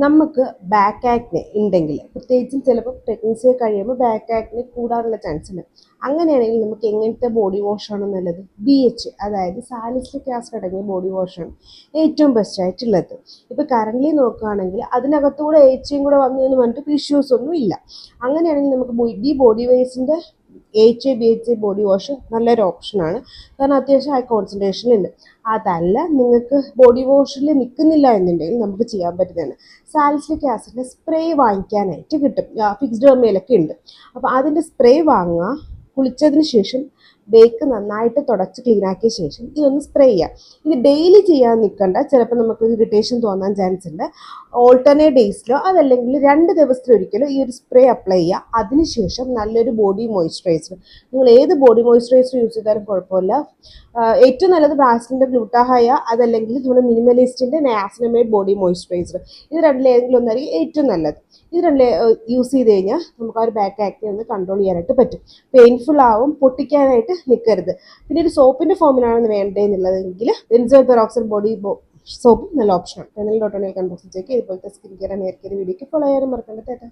നമുക്ക് back acne ഉണ്ടെങ്കിൽ, പ്രത്യേകിച്ചും ചിലപ്പോൾ പ്രഗ്നൻസിയെ കഴിയുമ്പോൾ ബാക്ക് ആക്നെ കൂടാനുള്ള ചാൻസ് ഉണ്ട്. അങ്ങനെയാണെങ്കിൽ നമുക്ക് എങ്ങനത്തെ ബോഡി വാഷാണ് നല്ലത്? BH, അതായത് സാലിസിലിക് ആസിഡ് അടങ്ങിയ ബോഡി വാഷാണ് ഏറ്റവും ബെസ്റ്റ് ആയിട്ടുള്ളത്. ഇപ്പോൾ കറൻ്റ്ലി നോക്കുകയാണെങ്കിൽ അതിനകത്തൂടെ AHAയും കൂടെ വന്നതിന് പറഞ്ഞിട്ട് ഇഷ്യൂസ് ഒന്നും ഇല്ല. അങ്ങനെയാണെങ്കിൽ നമുക്ക് ബോഡി വേസിൻ്റെ AHA/BHA ബോഡി വാഷ് നല്ലൊരു ഓപ്ഷനാണ്. കാരണം അത്യാവശ്യം ഹൈ കോൺസെൻട്രേഷനുണ്ട്. അതല്ല, നിങ്ങൾക്ക് ബോഡി വാഷിൽ നിൽക്കുന്നില്ല എന്നുണ്ടെങ്കിൽ നമുക്ക് ചെയ്യാൻ പറ്റുന്നതാണ് സാലിസിലിക് ആസിഡിൻ്റെ സ്പ്രേ വാങ്ങിക്കാനായിട്ട് കിട്ടും. ഫിക്സ്ഡ് ഡെർമയിലൊക്കെ ഉണ്ട്. അപ്പോൾ അതിൻ്റെ സ്പ്രേ വാങ്ങുക. കുളിച്ചതിന് ശേഷം ബേക്ക് നന്നായിട്ട് തുടച്ച് ക്ലീനാക്കിയ ശേഷം ഇതൊന്ന് സ്പ്രേ ചെയ്യുക. ഇത് ഡെയിലി ചെയ്യാൻ നിൽക്കണ്ട, ചിലപ്പോൾ നമുക്ക് ഇറിറ്റേഷൻ തോന്നാൻ ചാൻസ് ഉണ്ട്. ഓൾട്ടർനേറ്റ് ഡേയ്സിലോ അതല്ലെങ്കിൽ 2 ദിവസത്തിലൊരിക്കലോ ഈ ഒരു സ്പ്രേ അപ്ലൈ ചെയ്യുക. അതിനുശേഷം നല്ലൊരു ബോഡി മോയ്സ്ചറൈസർ, നിങ്ങൾ ഏത് ബോഡി മോയ്സ്ചറൈസർ യൂസ് ചെയ്താലും കുഴപ്പമില്ല. ഏറ്റവും നല്ലത് ബ്രാസിലിൻ്റെ ഗ്ലൂട്ടാഹയ, അതല്ലെങ്കിൽ നമ്മുടെ മിനിമലിസ്റ്റിൻ്റെ നയാസിനമൈഡ് ബോഡി മോയ്സ്ചറൈസർ. ഇത് രണ്ടിലേതെങ്കിലും ഒന്നായിരിക്കും ഏറ്റവും നല്ലത്. ഇത് രണ്ടിൽ യൂസ് ചെയ്ത് കഴിഞ്ഞാൽ നമുക്ക് ആ ഒരു ബാക്ക് ആക്നെ ഒന്ന് കൺട്രോൾ ചെയ്യാനായിട്ട് പറ്റും. പെയിൻഫുൾ ആവും, പൊട്ടിക്കാനായിട്ട് നിൽക്കരുത്. പിന്നെ ഒരു സോപ്പിൻ്റെ ഫോമിലാണെന്ന് വേണ്ടതെന്നുള്ളതെങ്കിൽ ബെൻസോയിൽ പെറോക്സൈഡ് ബോഡി സോപ്പ് നല്ല ഓപ്ഷനാണ്. ചാനൽ.1 കണ്ടുപിടിച്ചേക്ക് ഇതുപോലത്തെ skin care and hair care വീഡിയോക്ക് ഫോളോ ചെയ്യാനും മറക്കണ്ട.